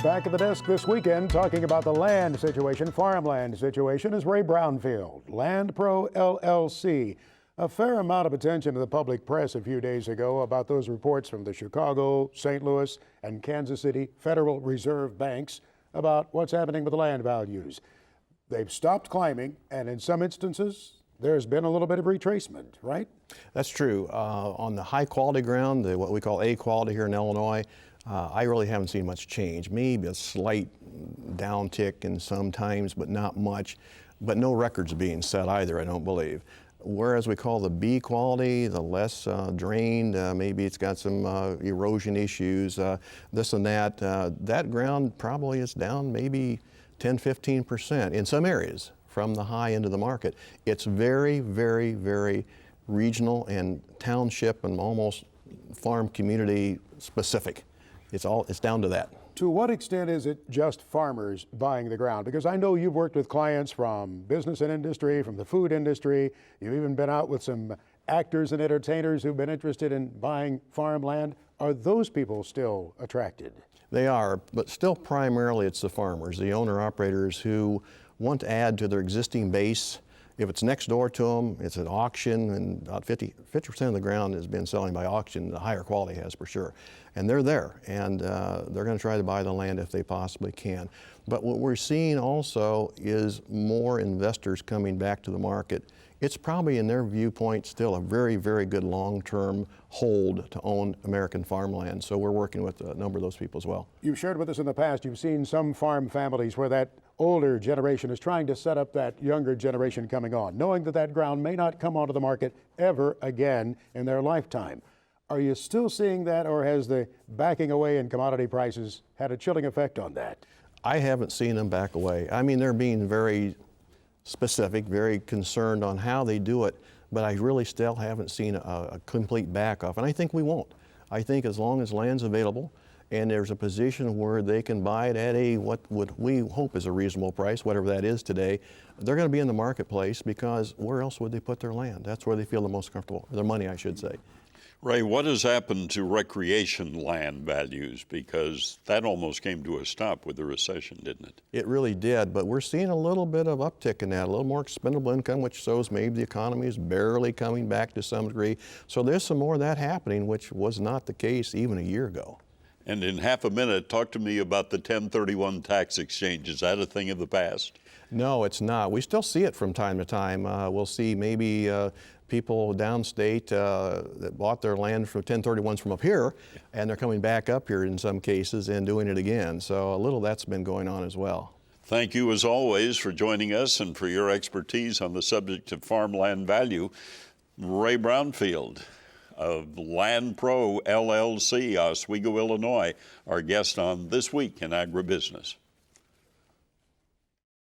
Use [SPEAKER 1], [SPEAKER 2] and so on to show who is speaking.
[SPEAKER 1] Back at the desk this weekend talking about the land situation, farmland situation, is Ray Brownfield, Land Pro LLC. A fair amount of attention to the public press a few days ago about those reports from the Chicago, St. Louis, and Kansas City Federal Reserve banks about what's happening with the land values. They've stopped climbing, and in some instances, there's been a little bit of retracement, right?
[SPEAKER 2] That's true. On the high quality ground, what we call A quality here in Illinois, I really haven't seen much change. Maybe a slight downtick in some times, but not much. But no records being set either, I don't believe. Whereas we call the B quality, the less drained, maybe it's got some erosion issues, this and that. That ground probably is down maybe 10–15% in some areas from the high end of the market. It's very, very, very regional and township and almost farm community specific. It's down to that.
[SPEAKER 1] To what extent is it just farmers buying the ground? Because I know you've worked with clients from business and industry, from the food industry. You've even been out with some actors and entertainers who've been interested in buying farmland. Are those people still attracted?
[SPEAKER 2] They are, but still primarily it's the farmers, the owner-operators who want to add to their existing base. If it's next door to them, it's an auction, and about 50% of the ground has been selling by auction. The higher quality has for sure. And they're there, and they're going to try to buy the land if they possibly can. But what we're seeing also is more investors coming back to the market. It's probably, in their viewpoint, still a very, very good long-term hold to own American farmland. So we're working with a number of those people as well.
[SPEAKER 1] You've shared with us in the past, you've seen some farm families where that older generation is trying to set up that younger generation coming on, knowing that that ground may not come onto the market ever again in their lifetime. Are you still seeing that, or has the backing away in commodity prices had a chilling effect on that?
[SPEAKER 2] I haven't seen them back away. I mean, they're being very specific, very concerned on how they do it, but I really still haven't seen a complete back off, and I think we won't. I think as long as land's available and there's a position where they can buy it at what we hope is a reasonable price, whatever that is today, they're going to be in the marketplace, because where else would they put their land? That's where they feel the most comfortable, their money, I should say.
[SPEAKER 3] Ray, what has happened to recreation land values? Because that almost came to a stop with the recession, didn't it?
[SPEAKER 2] It really did, but we're seeing a little bit of uptick in that, a little more expendable income, which shows maybe the economy is barely coming back to some degree. So there's some more of that happening, which was not the case even a year ago.
[SPEAKER 3] And in half a minute, talk to me about the 1031 tax exchange. Is that a thing of the past?
[SPEAKER 2] No, it's not. We still see it from time to time. We'll see maybe people downstate that bought their land from 1031s from up here, and they're coming back up here in some cases and doing it again. So a little of that's been going on as well.
[SPEAKER 3] Thank you, as always, for joining us and for your expertise on the subject of farmland value. Ray Brownfield of Land Pro LLC, Oswego, Illinois, our guest on This Week in Agribusiness.